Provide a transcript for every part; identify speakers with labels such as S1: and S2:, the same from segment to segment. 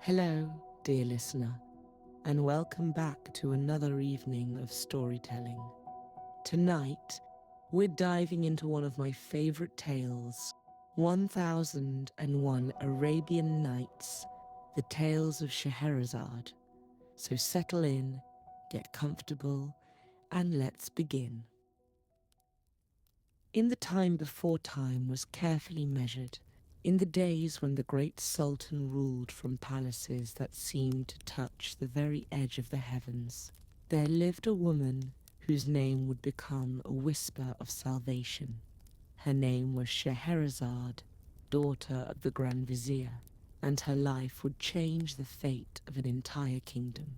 S1: Hello, dear listener, and welcome back to another evening of storytelling. Tonight, we're diving into one of my favorite tales, 1001 Arabian Nights, the Tales of Scheherazade. So settle in, get comfortable, and let's begin. In the time before time was carefully measured, in the days when the great Sultan ruled from palaces that seemed to touch the very edge of the heavens, there lived a woman whose name would become a whisper of salvation. Her name was Scheherazade, daughter of the Grand Vizier, and her life would change the fate of an entire kingdom.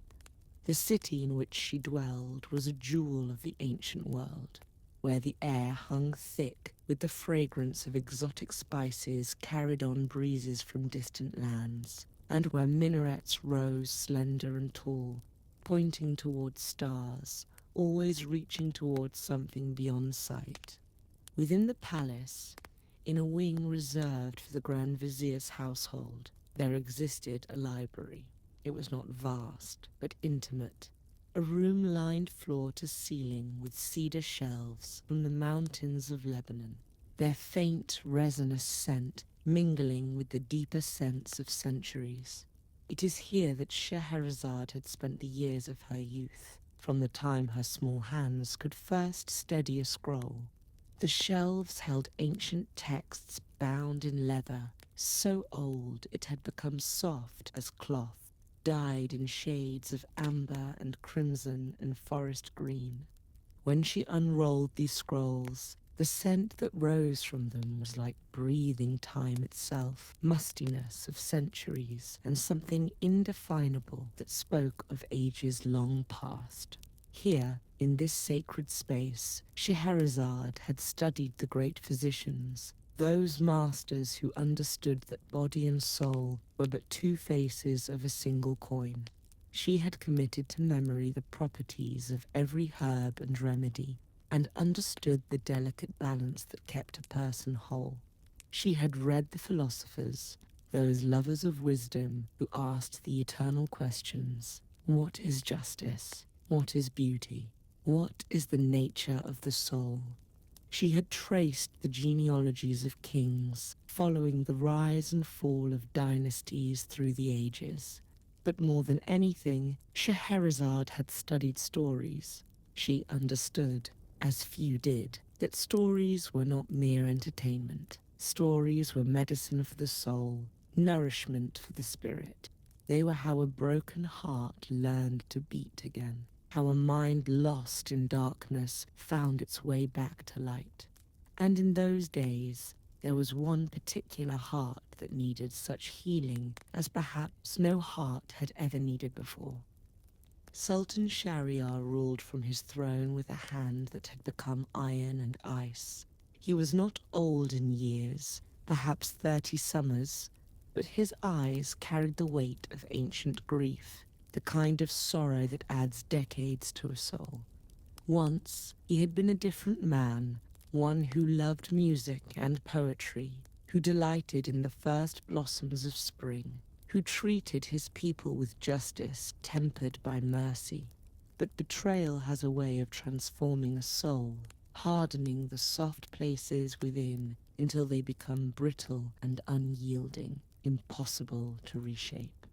S1: The city in which she dwelled was a jewel of the ancient world, where the air hung thick with the fragrance of exotic spices carried on breezes from distant lands, and where minarets rose slender and tall, pointing towards stars, always reaching towards something beyond sight. Within the palace, in a wing reserved for the Grand Vizier's household, there existed a library. It was not vast, but intimate, a room lined floor to ceiling with cedar shelves from the mountains of Lebanon, their faint resinous scent mingling with the deeper scents of centuries. It is here that Scheherazade had spent the years of her youth, from the time her small hands could first steady a scroll. The shelves held ancient texts bound in leather, so old it had become soft as cloth, dyed in shades of amber and crimson and forest green. When she unrolled these scrolls, the scent that rose from them was like breathing time itself, mustiness of centuries, and something indefinable that spoke of ages long past. Here, in this sacred space, Scheherazade had studied the great physicians, those masters who understood that body and soul were but two faces of a single coin. She had committed to memory the properties of every herb and remedy, and understood the delicate balance that kept a person whole. She had read the philosophers, those lovers of wisdom who asked the eternal questions: what is justice? What is beauty? What is the nature of the soul? She had traced the genealogies of kings, following the rise and fall of dynasties through the ages. But more than anything, Scheherazade had studied stories. She understood, as few did, that stories were not mere entertainment. Stories were medicine for the soul, nourishment for the spirit. They were how a broken heart learned to beat again, how a mind lost in darkness found its way back to light. And in those days, there was one particular heart that needed such healing as perhaps no heart had ever needed before. Sultan Shahryar ruled from his throne with a hand that had become iron and ice. He was not old in years, perhaps 30 summers, but his eyes carried the weight of ancient grief, the kind of sorrow that adds decades to a soul. Once, he had been a different man, one who loved music and poetry, who delighted in the first blossoms of spring, who treated his people with justice tempered by mercy. But betrayal has a way of transforming a soul, hardening the soft places within until they become brittle and unyielding, impossible to reshape.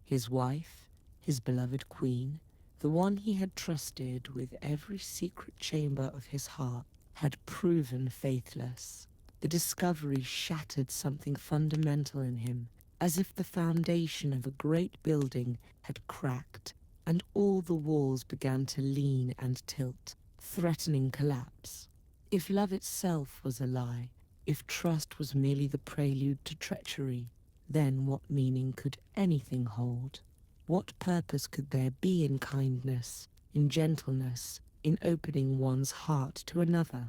S1: His wife, his beloved queen, the one he had trusted with every secret chamber of his heart, had proven faithless. The discovery shattered something fundamental in him, as if the foundation of a great building had cracked, and all the walls began to lean and tilt, threatening collapse. If love itself was a lie, if trust was merely the prelude to treachery, then what meaning could anything hold? What purpose could there be in kindness, in gentleness, in opening one's heart to another?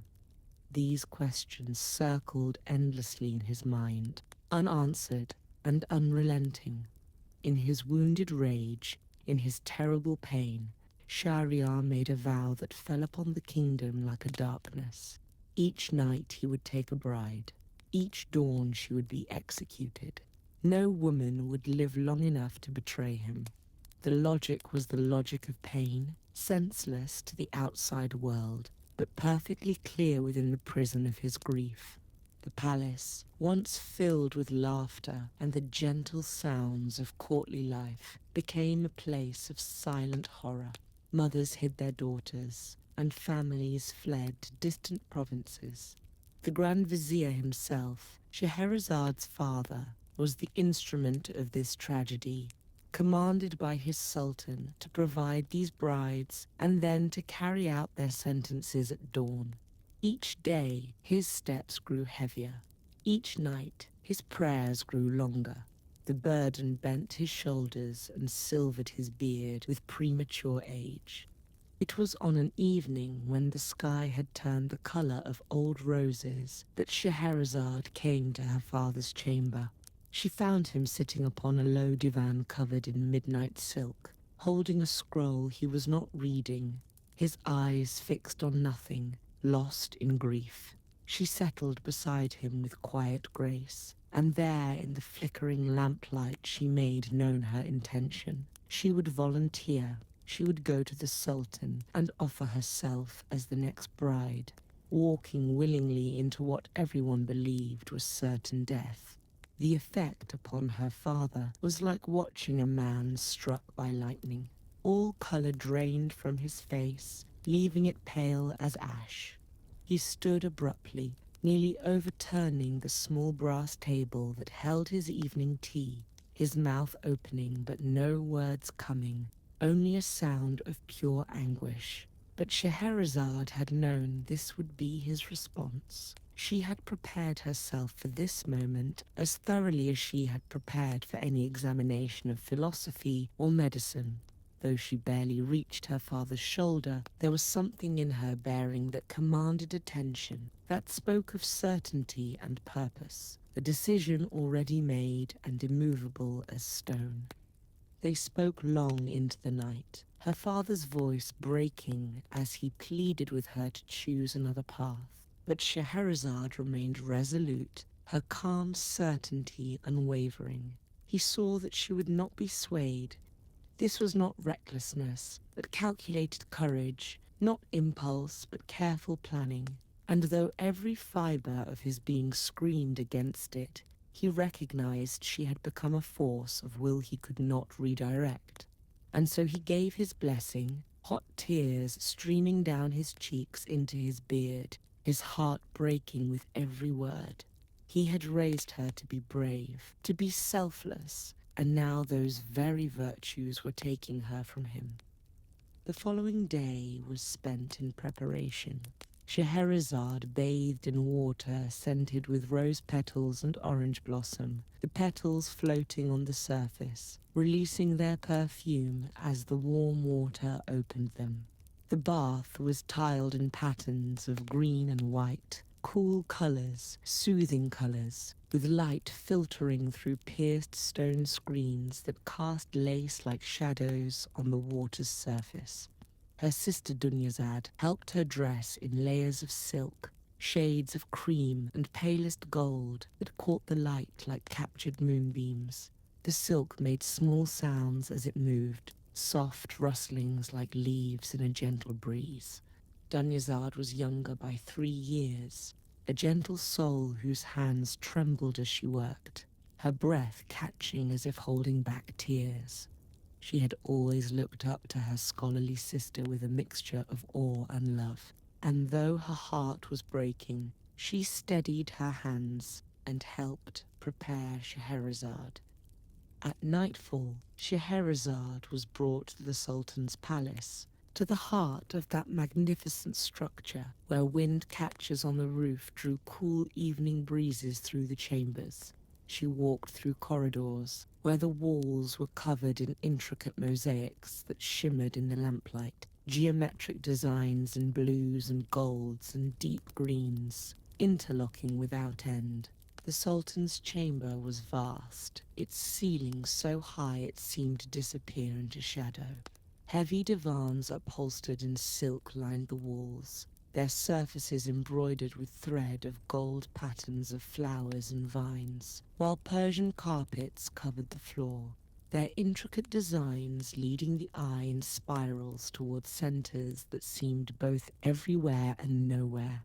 S1: These questions circled endlessly in his mind, unanswered and unrelenting. In his wounded rage, in his terrible pain, Shahryar made a vow that fell upon the kingdom like a darkness. Each night he would take a bride. Each dawn she would be executed. No woman would live long enough to betray him. The logic was the logic of pain, senseless to the outside world, but perfectly clear within the prison of his grief. The palace, once filled with laughter and the gentle sounds of courtly life, became a place of silent horror. Mothers hid their daughters, and families fled to distant provinces. The Grand Vizier himself, Scheherazade's father, was the instrument of this tragedy, commanded by his Sultan to provide these brides and then to carry out their sentences at dawn. Each day his steps grew heavier. Each night his prayers grew longer. The burden bent his shoulders and silvered his beard with premature age. It was on an evening when the sky had turned the colour of old roses that Scheherazade came to her father's chamber. She found him sitting upon a low divan covered in midnight silk, holding a scroll he was not reading, his eyes fixed on nothing, lost in grief. She settled beside him with quiet grace, and there in the flickering lamplight she made known her intention. She would volunteer. She would go to the Sultan and offer herself as the next bride, walking willingly into what everyone believed was certain death. The effect upon her father was like watching a man struck by lightning. All colour drained from his face, leaving it pale as ash. He stood abruptly, nearly overturning the small brass table that held his evening tea, his mouth opening but no words coming, only a sound of pure anguish. But Scheherazade had known this would be his response. She had prepared herself for this moment as thoroughly as she had prepared for any examination of philosophy or medicine. Though she barely reached her father's shoulder, there was something in her bearing that commanded attention, that spoke of certainty and purpose, a decision already made and immovable as stone. They spoke long into the night, her father's voice breaking as he pleaded with her to choose another path. But Scheherazade remained resolute, her calm certainty unwavering. He saw that she would not be swayed. This was not recklessness, but calculated courage, not impulse, but careful planning. And though every fibre of his being screamed against it, he recognized she had become a force of will he could not redirect. And so he gave his blessing, hot tears streaming down his cheeks into his beard, his heart breaking with every word. He had raised her to be brave, to be selfless, and now those very virtues were taking her from him. The following day was spent in preparation. Scheherazade bathed in water scented with rose petals and orange blossom, the petals floating on the surface, releasing their perfume as the warm water opened them. The bath was tiled in patterns of green and white, cool colours, soothing colours, with light filtering through pierced stone screens that cast lace-like shadows on the water's surface. Her sister Dunyazad helped her dress in layers of silk, shades of cream and palest gold that caught the light like captured moonbeams. The silk made small sounds as it moved, soft rustlings like leaves in a gentle breeze. Dunyazad was younger by 3 years, a gentle soul whose hands trembled as she worked, her breath catching as if holding back tears. She had always looked up to her scholarly sister with a mixture of awe and love, and though her heart was breaking, she steadied her hands and helped prepare Scheherazade. At nightfall, Scheherazade was brought to the Sultan's palace, to the heart of that magnificent structure where wind catchers on the roof drew cool evening breezes through the chambers. She walked through corridors where the walls were covered in intricate mosaics that shimmered in the lamplight, geometric designs in blues and golds and deep greens, interlocking without end. The Sultan's chamber was vast, its ceiling so high it seemed to disappear into shadow. Heavy divans upholstered in silk lined the walls. their surfaces embroidered with thread of gold patterns of flowers and vines, while Persian carpets covered the floor, their intricate designs leading the eye in spirals towards centers that seemed both everywhere and nowhere.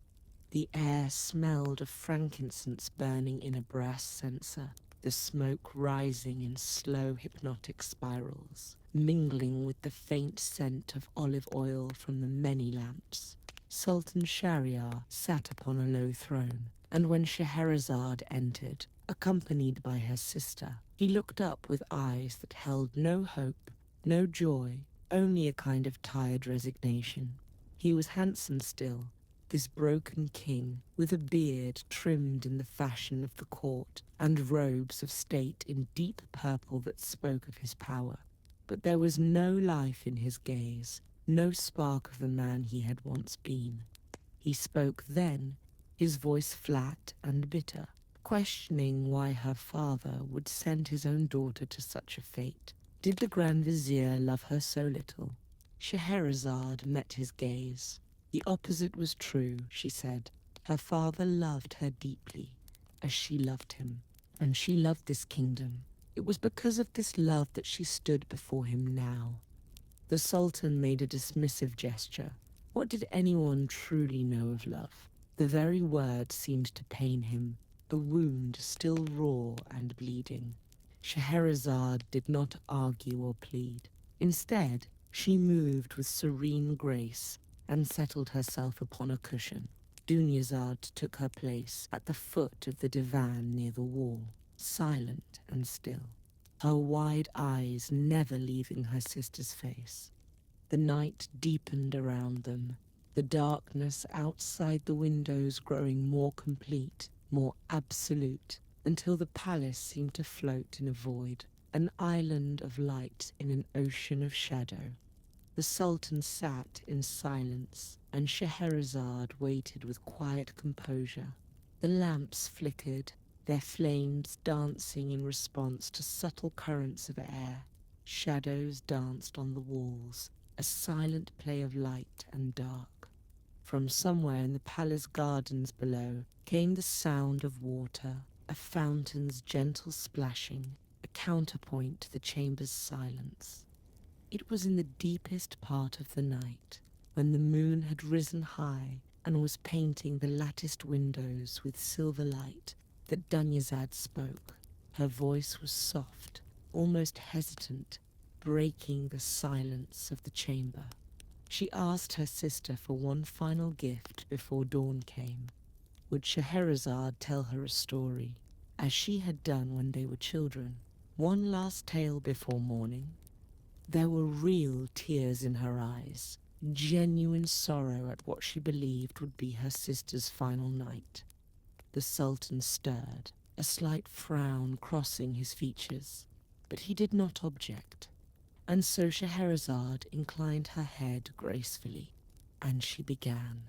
S1: The air smelled of frankincense burning in a brass censer, the smoke rising in slow hypnotic spirals, mingling with the faint scent of olive oil from the many lamps. Sultan Shahryar sat upon a low throne, and when Scheherazade entered, accompanied by her sister, he looked up with eyes that held no hope, no joy, only a kind of tired resignation. He was handsome still, this broken king, with a beard trimmed in the fashion of the court, and robes of state in deep purple that spoke of his power. But there was no life in his gaze, no spark of the man he had once been. He spoke then, his voice flat and bitter, questioning why her father would send his own daughter to such a fate. Did the Grand Vizier love her so little? Scheherazade met his gaze. The opposite was true, she said. Her father loved her deeply, as she loved him, and she loved this kingdom. It was because of this love that she stood before him now. The Sultan made a dismissive gesture. What did anyone truly know of love? The very word seemed to pain him, a wound still raw and bleeding. Scheherazade did not argue or plead. Instead, she moved with serene grace and settled herself upon a cushion. Dunyazad took her place at the foot of the divan near the wall, silent and still, her wide eyes never leaving her sister's face. The night deepened around them, the darkness outside the windows growing more complete, more absolute, until the palace seemed to float in a void, an island of light in an ocean of shadow. The Sultan sat in silence, and Scheherazade waited with quiet composure. The lamps flickered, their flames dancing in response to subtle currents of air. Shadows danced on the walls, a silent play of light and dark. From somewhere in the palace gardens below came the sound of water, a fountain's gentle splashing, a counterpoint to the chamber's silence. It was in the deepest part of the night, when the moon had risen high and was painting the latticed windows with silver light, that Dunyazad spoke. Her voice was soft, almost hesitant, breaking the silence of the chamber. She asked her sister for one final gift before dawn came. Would Scheherazade tell her a story, as she had done when they were children? One last tale before morning? There were real tears in her eyes, genuine sorrow at what she believed would be her sister's final night. The Sultan stirred, a slight frown crossing his features, but he did not object, and so Scheherazade inclined her head gracefully, and she began.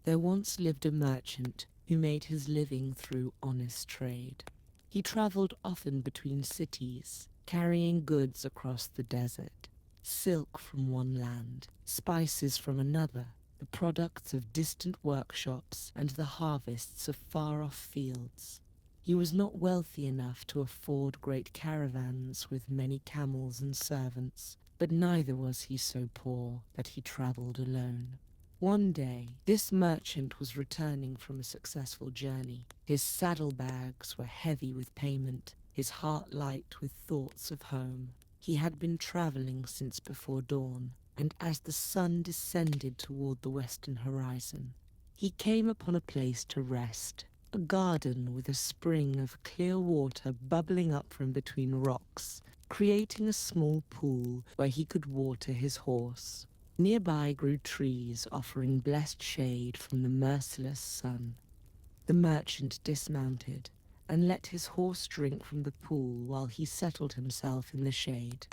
S1: There once lived a merchant who made his living through honest trade. He travelled often between cities, carrying goods across the desert, silk from one land, spices from another, the products of distant workshops and the harvests of far-off fields. He was not wealthy enough to afford great caravans with many camels and servants, but neither was he so poor that he travelled alone. One day, this merchant was returning from a successful journey. His saddlebags were heavy with payment, his heart light with thoughts of home. He had been travelling since before dawn, and as the sun descended toward the western horizon, he came upon a place to rest, a garden with a spring of clear water bubbling up from between rocks, creating a small pool where he could water his horse. Nearby grew trees offering blessed shade from the merciless sun. The merchant dismounted and let his horse drink from the pool while he settled himself in the shade.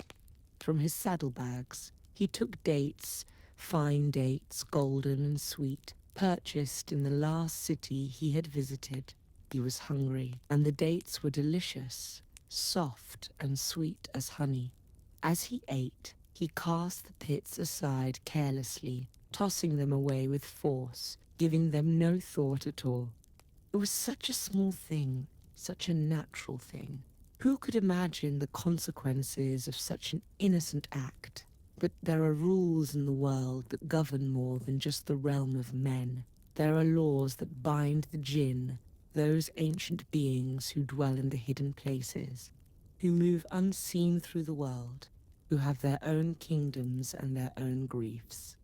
S1: From his saddlebags, he took dates, fine dates, golden and sweet, purchased in the last city he had visited. He was hungry, and the dates were delicious, soft and sweet as honey. As he ate, he cast the pits aside carelessly, tossing them away with force, giving them no thought at all. It was such a small thing, such a natural thing. Who could imagine the consequences of such an innocent act? But there are rules in the world that govern more than just the realm of men. There are laws that bind the Jinn, those ancient beings who dwell in the hidden places, who move unseen through the world, who have their own kingdoms and their own griefs.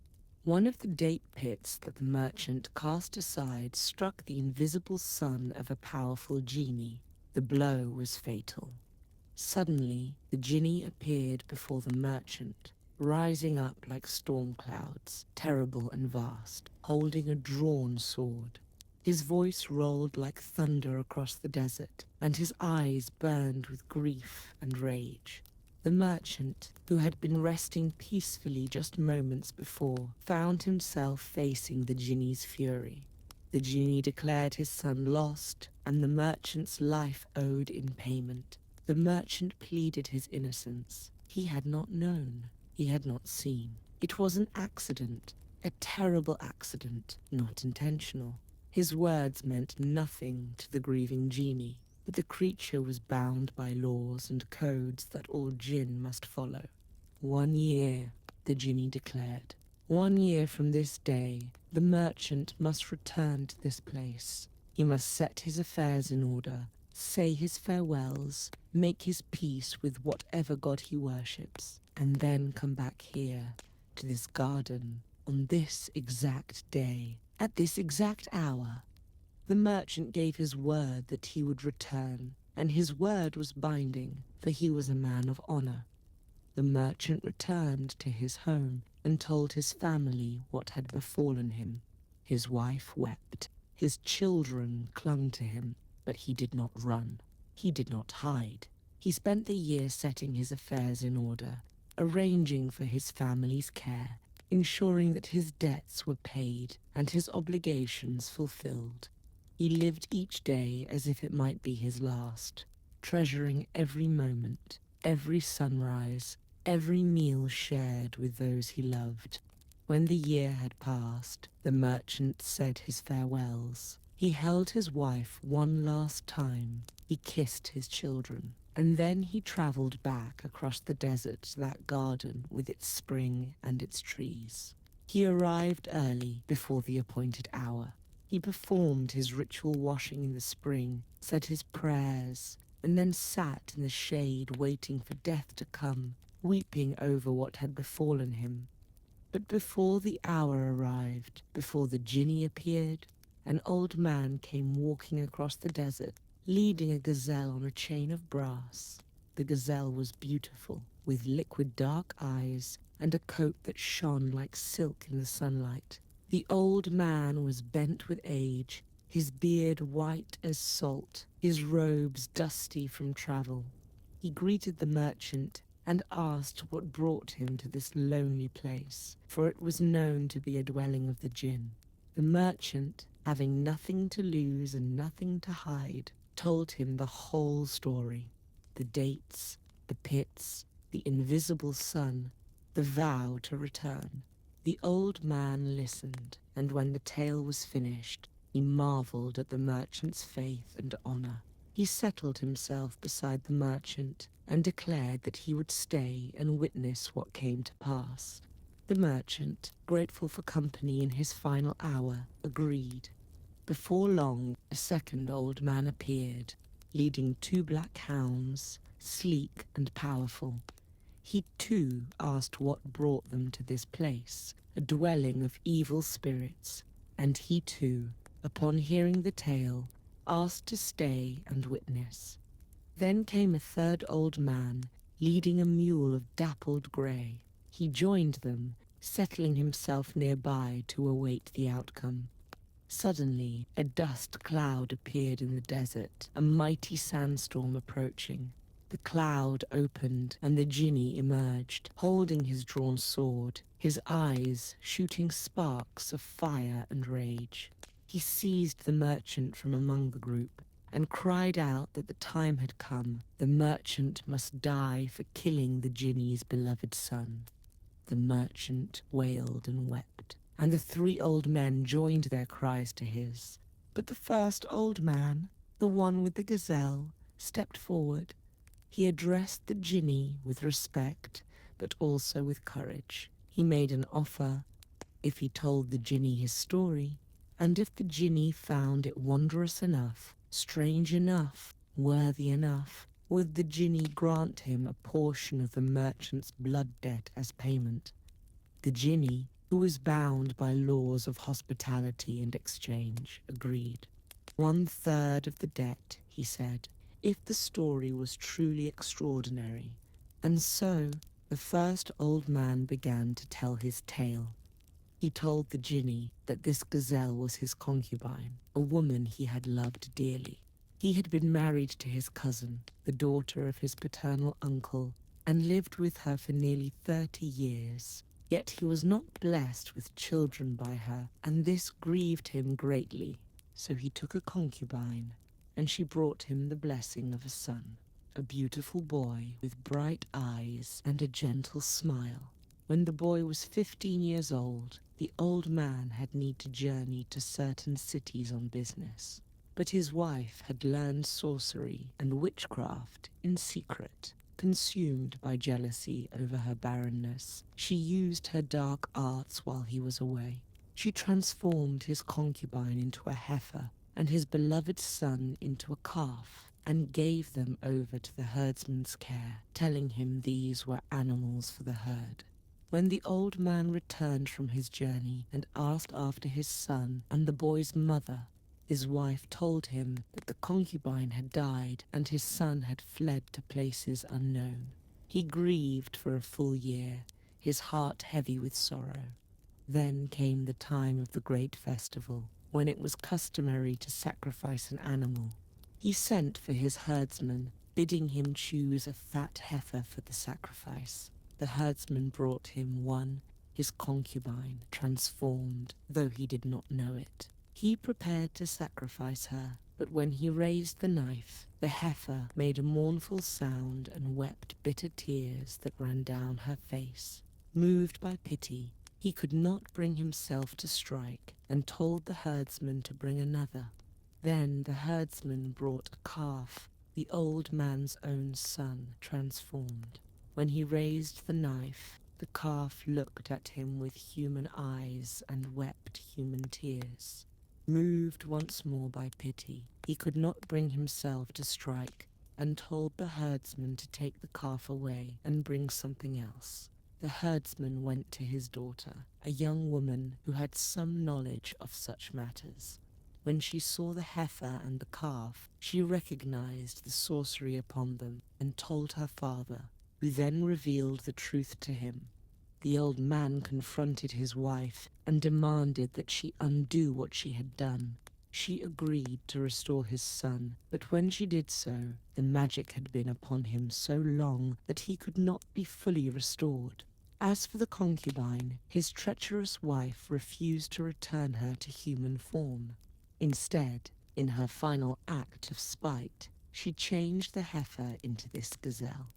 S1: One of the date pits that the merchant cast aside struck the invisible son of a powerful Jinni. The blow was fatal. Suddenly, the Jinni appeared before the merchant, rising up like storm clouds, terrible and vast, holding a drawn sword. His voice rolled like thunder across the desert, and his eyes burned with grief and rage. The merchant, who had been resting peacefully just moments before, found himself facing the Jinni's fury. The Jinni declared his son lost, and the merchant's life owed in payment. The merchant pleaded his innocence. He had not known. He had not seen. It was an accident, a terrible accident, not intentional. His words meant nothing to the grieving Jinni, but the creature was bound by laws and codes that all Jinn must follow. 1 year, the Jinni declared. 1 year from this day, the merchant must return to this place. He must set his affairs in order, say his farewells, make his peace with whatever god he worships, and then come back here, to this garden, on this exact day, at this exact hour. The merchant gave his word that he would return, and his word was binding, for he was a man of honor. The merchant returned to his home and told his family what had befallen him. His wife wept. His children clung to him, but he did not run. He did not hide. He spent the year setting his affairs in order, arranging for his family's care, ensuring that his debts were paid and his obligations fulfilled. He lived each day as if it might be his last, treasuring every moment, every sunrise, every meal shared with those he loved. When the year had passed, the merchant said his farewells. He held his wife one last time. He kissed his children. And then he traveled back across the desert to that garden with its spring and its trees. He arrived early, before the appointed hour. He performed his ritual washing in the spring, said his prayers, and then sat in the shade waiting for death to come, weeping over what had befallen him. But before the hour arrived, before the Jinni appeared, an old man came walking across the desert, leading a gazelle on a chain of brass. The gazelle was beautiful, with liquid dark eyes and a coat that shone like silk in the sunlight. The old man was bent with age, his beard white as salt, his robes dusty from travel. He greeted the merchant and asked what brought him to this lonely place, for it was known to be a dwelling of the Jinn. The merchant, having nothing to lose and nothing to hide, told him the whole story. The dates, the pits, the invisible sun, the vow to return. The old man listened, and when the tale was finished, he marveled at the merchant's faith and honor. He settled himself beside the merchant and declared that he would stay and witness what came to pass. The merchant, grateful for company in his final hour, agreed. Before long, a second old man appeared, leading 2 black hounds, sleek and powerful. He too asked what brought them to this place, a dwelling of evil spirits, and he too, upon hearing the tale, asked to stay and witness. Then came a third old man, leading a mule of dappled grey. He joined them, settling himself nearby to await the outcome. Suddenly, a dust cloud appeared in the desert, a mighty sandstorm approaching. The cloud opened, and the Jinni emerged, holding his drawn sword, his eyes shooting sparks of fire and rage. He seized the merchant from among the group and cried out that the time had come. The merchant must die for killing the Jinni's beloved son. The merchant wailed and wept, and the three old men joined their cries to his. But the first old man, the one with the gazelle, stepped forward. He addressed the Jinni with respect, but also with courage. He made an offer if he told the Jinni his story, and if the Jinni found it wondrous enough, strange enough, worthy enough, would the Jinni grant him a portion of the merchant's blood debt as payment. The Jinni, who was bound by laws of hospitality and exchange, agreed. 1/3 of the debt, he said, if the story was truly extraordinary. And so the first old man began to tell his tale. He told the Jinni that this gazelle was his concubine, a woman he had loved dearly. He had been married to his cousin, the daughter of his paternal uncle, and lived with her for nearly 30 years. Yet he was not blessed with children by her, and this grieved him greatly. So he took a concubine, and she brought him the blessing of a son, a beautiful boy with bright eyes and a gentle smile. When the boy was 15 years old, the old man had need to journey to certain cities on business. But his wife had learned sorcery and witchcraft in secret. Consumed by jealousy over her barrenness, she used her dark arts while he was away. She transformed his concubine into a heifer and his beloved son into a calf, and gave them over to the herdsman's care, telling him these were animals for the herd. When the old man returned from his journey and asked after his son and the boy's mother, his wife told him that the concubine had died and his son had fled to places unknown. He grieved for a full year, his heart heavy with sorrow. Then came the time of the great festival, when it was customary to sacrifice an animal. He sent for his herdsman, bidding him choose a fat heifer for the sacrifice. The herdsman brought him one, his concubine, transformed, though he did not know it. He prepared to sacrifice her, but when he raised the knife, the heifer made a mournful sound and wept bitter tears that ran down her face. Moved by pity, he could not bring himself to strike, and told the herdsman to bring another. Then the herdsman brought a calf, the old man's own son, transformed. When he raised the knife, the calf looked at him with human eyes and wept human tears. Moved once more by pity, he could not bring himself to strike, and told the herdsman to take the calf away and bring something else. The herdsman went to his daughter, a young woman who had some knowledge of such matters. When she saw the heifer and the calf, she recognized the sorcery upon them and told her father, who then revealed the truth to him. The old man confronted his wife and demanded that she undo what she had done. She agreed to restore his son, but when she did so, the magic had been upon him so long that he could not be fully restored. As for the concubine, his treacherous wife refused to return her to human form. Instead, in her final act of spite, she changed the heifer into this gazelle.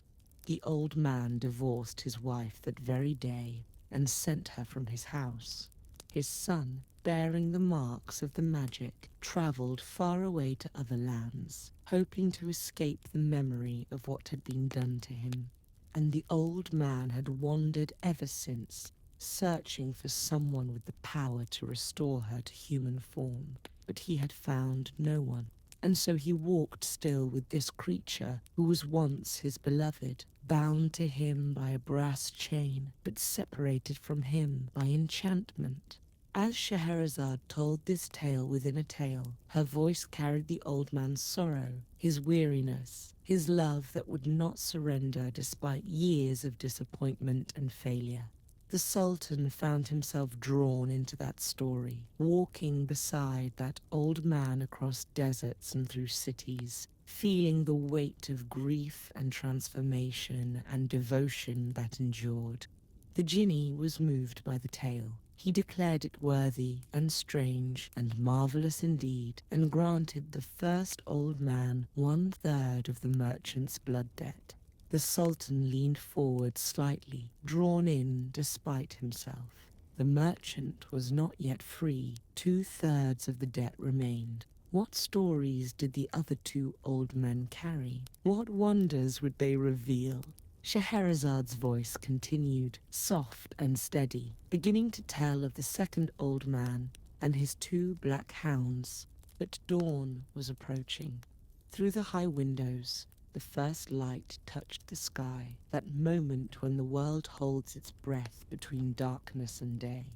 S1: The old man divorced his wife that very day and sent her from his house. His son, bearing the marks of the magic, travelled far away to other lands, hoping to escape the memory of what had been done to him. And the old man had wandered ever since, searching for someone with the power to restore her to human form. But he had found no one. And so he walked still with this creature who was once his beloved, bound to him by a brass chain, but separated from him by enchantment. As Scheherazade told this tale within a tale, her voice carried the old man's sorrow, his weariness, his love that would not surrender despite years of disappointment and failure. The Sultan found himself drawn into that story, walking beside that old man across deserts and through cities, feeling the weight of grief and transformation and devotion that endured. The Jinni was moved by the tale. He declared it worthy and strange and marvelous indeed, and granted the first old man 1/3 of the merchant's blood debt. The Sultan leaned forward slightly, drawn in despite himself. The merchant was not yet free. 2/3 of the debt remained. What stories did the other two old men carry? What wonders would they reveal? Scheherazade's voice continued, soft and steady, beginning to tell of the second old man and his 2 black hounds. But dawn was approaching. Through the high windows, the first light touched the sky, that moment when the world holds its breath between darkness and day.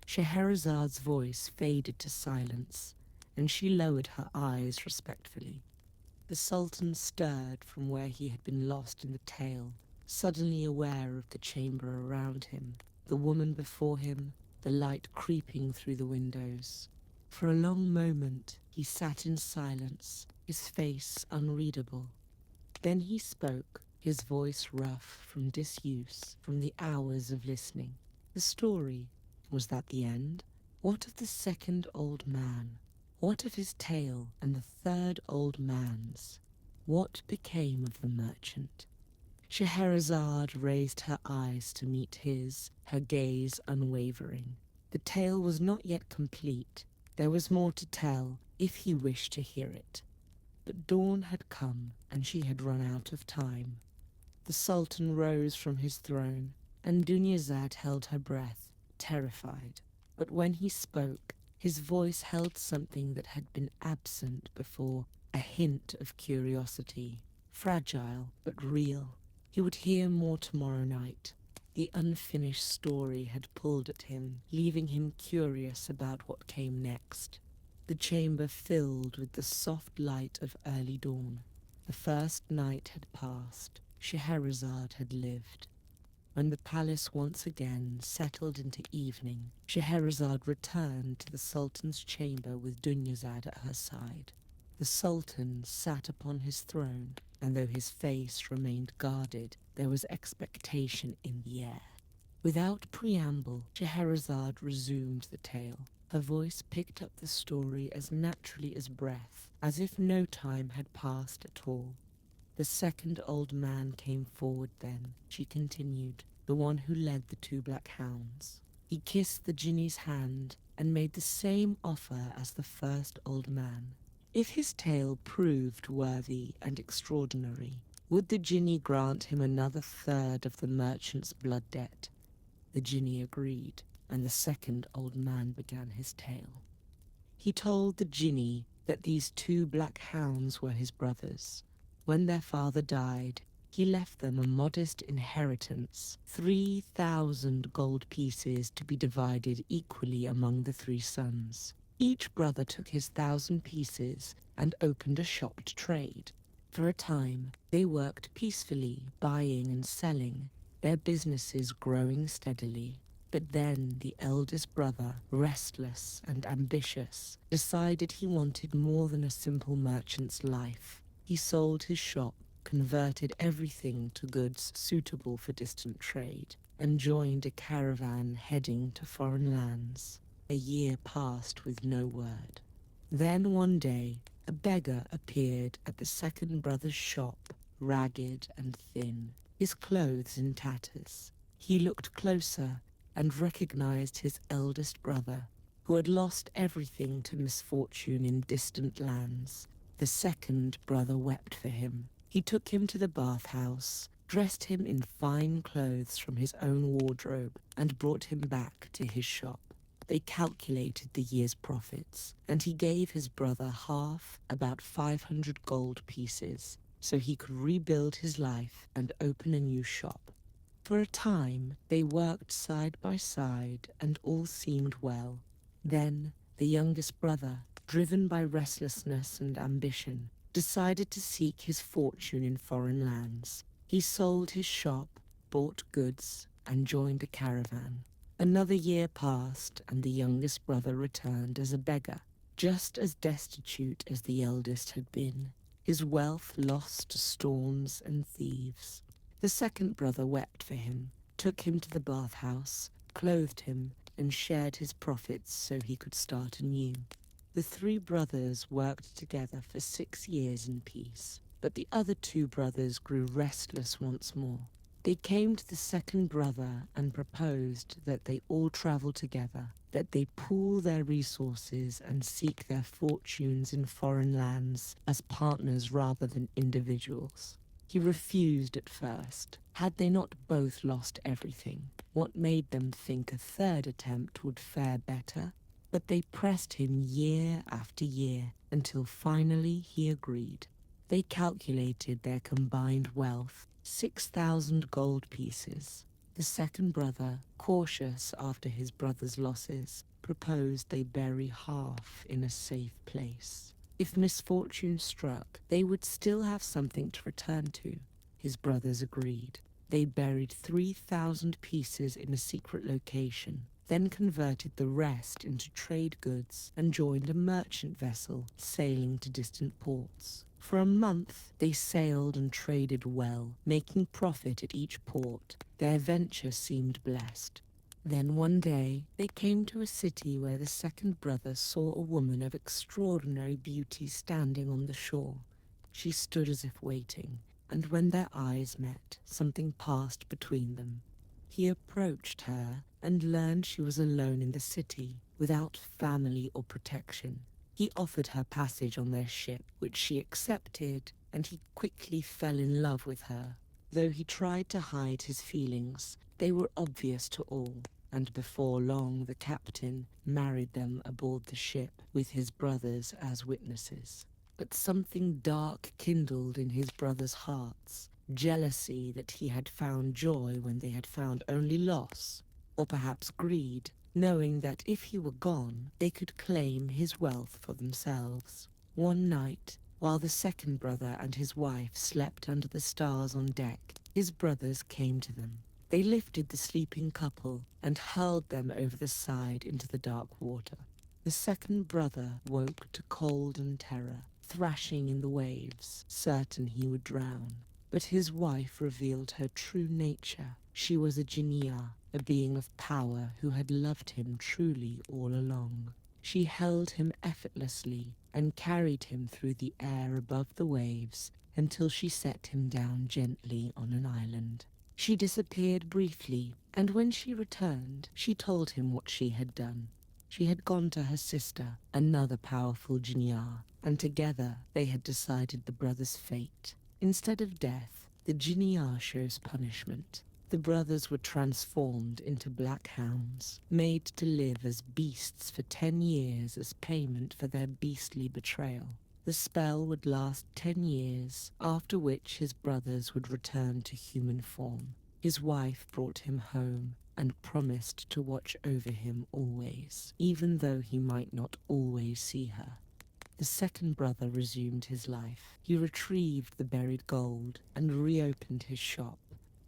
S1: Scheherazade's voice faded to silence, and she lowered her eyes respectfully. The Sultan stirred from where he had been lost in the tale, suddenly aware of the chamber around him, the woman before him, the light creeping through the windows. For a long moment he sat in silence, his face unreadable. Then he spoke, his voice rough from disuse, from the hours of listening. The story, was that the end? What of the second old man? What of his tale and the third old man's? What became of the merchant? Scheherazade raised her eyes to meet his, her gaze unwavering. The tale was not yet complete. There was more to tell, if he wished to hear it. But dawn had come, and she had run out of time. The Sultan rose from his throne, and Dunyazad held her breath, terrified. But when he spoke, his voice held something that had been absent before, a hint of curiosity, fragile but real. He would hear more tomorrow night. The unfinished story had pulled at him, leaving him curious about what came next. The chamber filled with the soft light of early dawn. The first night had passed. Scheherazade had lived. When the palace once again settled into evening, Scheherazade returned to the Sultan's chamber with Dunyazad at her side. The Sultan sat upon his throne, and though his face remained guarded, there was expectation in the air. Without preamble, Scheherazade resumed the tale. Her voice picked up the story as naturally as breath, as if no time had passed at all. The second old man came forward then, she continued, the one who led the 2 black hounds. He kissed the Jinni's hand and made the same offer as the first old man. If his tale proved worthy and extraordinary, would the Jinni grant him another third of the merchant's blood debt? The Jinni agreed, and the second old man began his tale. He told the Jinni that these 2 black hounds were his brothers. When their father died, he left them a modest inheritance, 3,000 gold pieces to be divided equally among the 3 sons. Each brother took his 1,000 pieces and opened a shop to trade. For a time, they worked peacefully, buying and selling, their businesses growing steadily. But then the eldest brother, restless and ambitious, decided he wanted more than a simple merchant's life. He sold his shop, converted everything to goods suitable for distant trade, and joined a caravan heading to foreign lands. A year passed with no word. Then one day, a beggar appeared at the second brother's shop, ragged and thin, his clothes in tatters. He looked closer and recognized his eldest brother, who had lost everything to misfortune in distant lands. The second brother wept for him. He took him to the bathhouse, dressed him in fine clothes from his own wardrobe, and brought him back to his shop. They calculated the year's profits, and he gave his brother half, about 500 gold pieces, so he could rebuild his life and open a new shop. For a time, they worked side by side, and all seemed well. Then, the youngest brother, driven by restlessness and ambition, decided to seek his fortune in foreign lands. He sold his shop, bought goods, and joined a caravan. Another year passed, and the youngest brother returned as a beggar, just as destitute as the eldest had been, his wealth lost to storms and thieves. The second brother wept for him, took him to the bathhouse, clothed him, and shared his profits so he could start anew. The 3 brothers worked together for 6 years in peace, but the other 2 brothers grew restless once more. They came to the second brother and proposed that they all travel together, that they pool their resources and seek their fortunes in foreign lands as partners rather than individuals. He refused at first. Had they not both lost everything? What made them think a third attempt would fare better? But they pressed him year after year until finally he agreed. They calculated their combined wealth, 6,000 gold pieces. The second brother, cautious after his brother's losses, proposed they bury half in a safe place. If misfortune struck, they would still have something to return to. His brothers agreed. They buried 3,000 pieces in a secret location, then converted the rest into trade goods and joined a merchant vessel sailing to distant ports. For a month, they sailed and traded well, making profit at each port. Their venture seemed blessed. Then one day, they came to a city where the second brother saw a woman of extraordinary beauty standing on the shore. She stood as if waiting, and when their eyes met, something passed between them. He approached her and learned she was alone in the city, without family or protection. He offered her passage on their ship, which she accepted, and he quickly fell in love with her. Though he tried to hide his feelings, they were obvious to all, and before long the captain married them aboard the ship, with his brothers as witnesses. But something dark kindled in his brothers' hearts, jealousy that he had found joy when they had found only loss, or perhaps greed, knowing that if he were gone, they could claim his wealth for themselves. One night, while the second brother and his wife slept under the stars on deck, his brothers came to them. They lifted the sleeping couple and hurled them over the side into the dark water. The second brother woke to cold and terror, thrashing in the waves, certain he would drown. But his wife revealed her true nature. She was a Jinni, a being of power who had loved him truly all along. She held him effortlessly and carried him through the air above the waves until she set him down gently on an island. She disappeared briefly, and when she returned, she told him what she had done. She had gone to her sister, another powerful Jinni, and together they had decided the brothers' fate. Instead of death, the Jinni chose punishment. The brothers were transformed into black hounds, made to live as beasts for 10 years as payment for their beastly betrayal. The spell would last 10 years, after which his brothers would return to human form. His wife brought him home and promised to watch over him always, even though he might not always see her. The second brother resumed his life. He retrieved the buried gold and reopened his shop.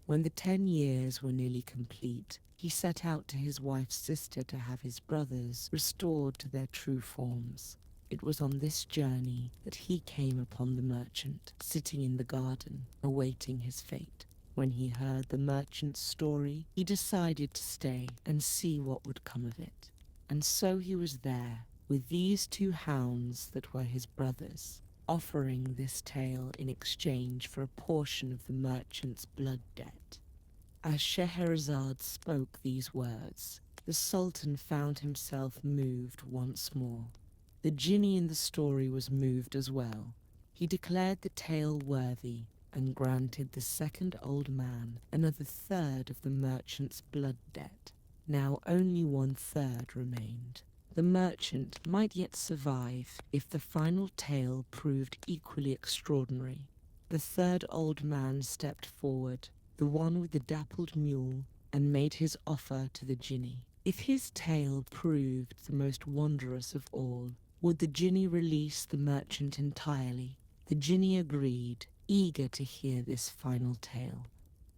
S1: When the 10 years were nearly complete, he set out to his wife's sister to have his brothers restored to their true forms. It was on this journey that he came upon the merchant, sitting in the garden, awaiting his fate. When he heard the merchant's story, he decided to stay and see what would come of it. And so he was there, with these 2 hounds that were his brothers, offering this tale in exchange for a portion of the merchant's blood debt. As Scheherazade spoke these words, the Sultan found himself moved once more. The Jinni in the story was moved as well. He declared the tale worthy and granted the second old man another third of the merchant's blood debt. Now only 1/3 remained. The merchant might yet survive if the final tale proved equally extraordinary. The third old man stepped forward, the one with the dappled mule, and made his offer to the Jinni. If his tale proved the most wondrous of all, would the Jinni release the merchant entirely? The Jinni agreed, eager to hear this final tale.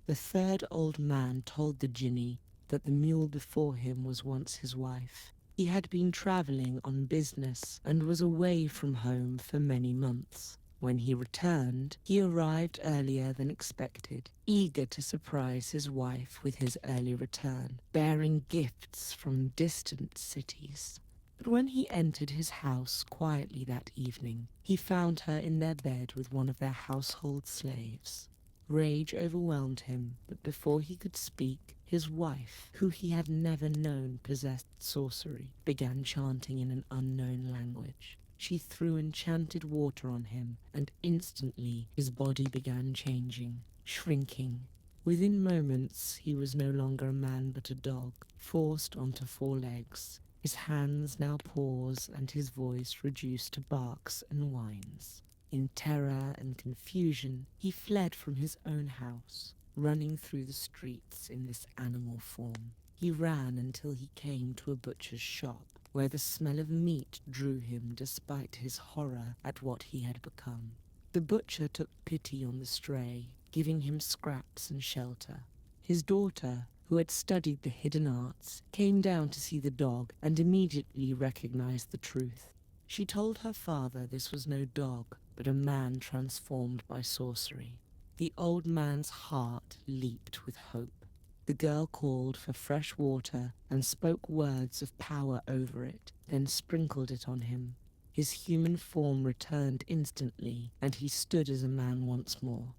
S1: The third old man told the Jinni that the mule before him was once his wife. He had been traveling on business and was away from home for many months. When he returned, he arrived earlier than expected, eager to surprise his wife with his early return, bearing gifts from distant cities. But when he entered his house quietly that evening, he found her in their bed with one of their household slaves. Rage overwhelmed him, but before he could speak, his wife, who he had never known possessed sorcery, began chanting in an unknown language. She threw enchanted water on him, and instantly his body began changing, shrinking. Within moments, he was no longer a man but a dog, forced onto 4 legs, his hands now paws and his voice reduced to barks and whines. In terror and confusion, he fled from his own house, running through the streets in this animal form. He ran until he came to a butcher's shop, where the smell of meat drew him despite his horror at what he had become. The butcher took pity on the stray, giving him scraps and shelter. His daughter, who had studied the hidden arts, came down to see the dog and immediately recognized the truth. She told her father this was no dog, but a man transformed by sorcery. The old man's heart leaped with hope. The girl called for fresh water and spoke words of power over it, then sprinkled it on him. His human form returned instantly, and he stood as a man once more.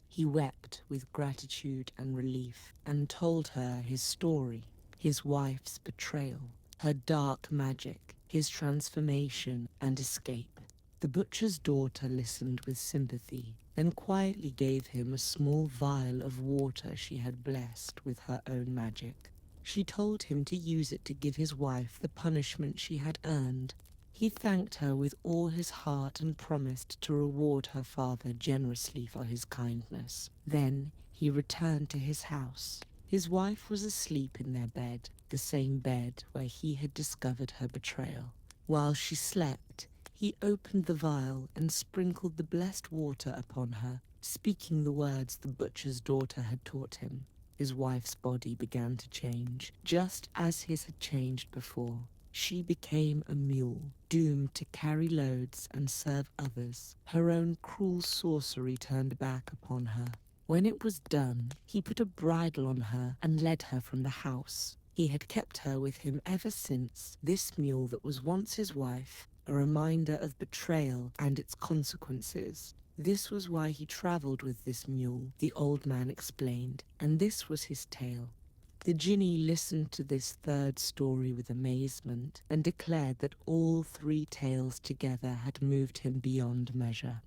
S1: He wept with gratitude and relief, and told her his story, his wife's betrayal, her dark magic, his transformation and escape. The butcher's daughter listened with sympathy, then quietly gave him a small vial of water she had blessed with her own magic. She told him to use it to give his wife the punishment she had earned. He thanked her with all his heart and promised to reward her father generously for his kindness. Then he returned to his house. His wife was asleep in their bed, the same bed where he had discovered her betrayal. While she slept, he opened the vial and sprinkled the blessed water upon her, speaking the words the butcher's daughter had taught him. His wife's body began to change, just as his had changed before. She became a mule, doomed to carry loads and serve others. Her own cruel sorcery turned back upon her. When it was done, he put a bridle on her and led her from the house. He had kept her with him ever since, this mule that was once his wife, a reminder of betrayal and its consequences. This was why he travelled with this mule, the old man explained, and this was his tale. The Jinni listened to this third story with amazement and declared that all 3 tales together had moved him beyond measure.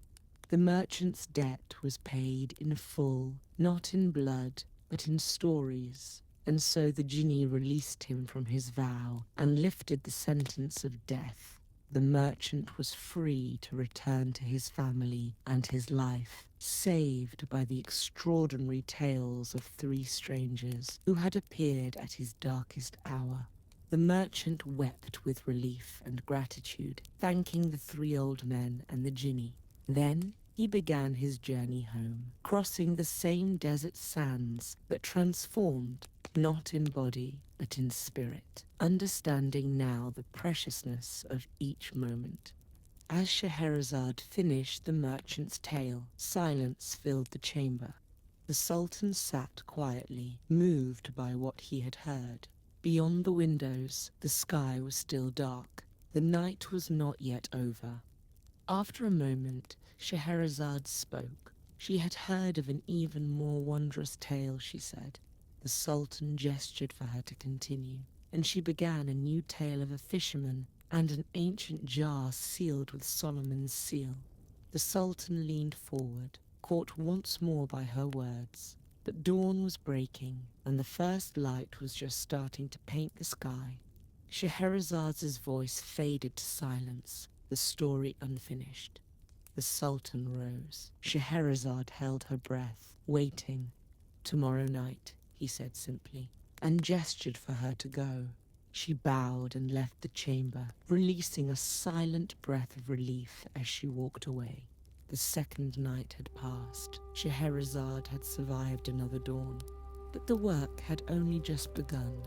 S1: The merchant's debt was paid in full, not in blood, but in stories, and so the Jinni released him from his vow and lifted the sentence of death. The merchant was free to return to his family and his life, saved by the extraordinary tales of 3 strangers who had appeared at his darkest hour. The merchant wept with relief and gratitude, thanking the 3 old men and the Jinni. Then he began his journey home, crossing the same desert sands, but transformed, not in body, but in spirit, understanding now the preciousness of each moment. As Scheherazade finished the merchant's tale, silence filled the chamber. The Sultan sat quietly, moved by what he had heard. Beyond the windows, the sky was still dark. The night was not yet over. After a moment, Scheherazade spoke. She had heard of an even more wondrous tale, she said. The Sultan gestured for her to continue, and she began a new tale of a fisherman and an ancient jar sealed with Solomon's seal. The Sultan leaned forward, caught once more by her words. But dawn was breaking, and the first light was just starting to paint the sky. Scheherazade's voice faded to silence, the story unfinished. The Sultan rose. Scheherazade held her breath, waiting. "Tomorrow night," he said simply, and gestured for her to go. She bowed and left the chamber, releasing a silent breath of relief as she walked away. The second night had passed. Scheherazade had survived another dawn. But the work had only just begun.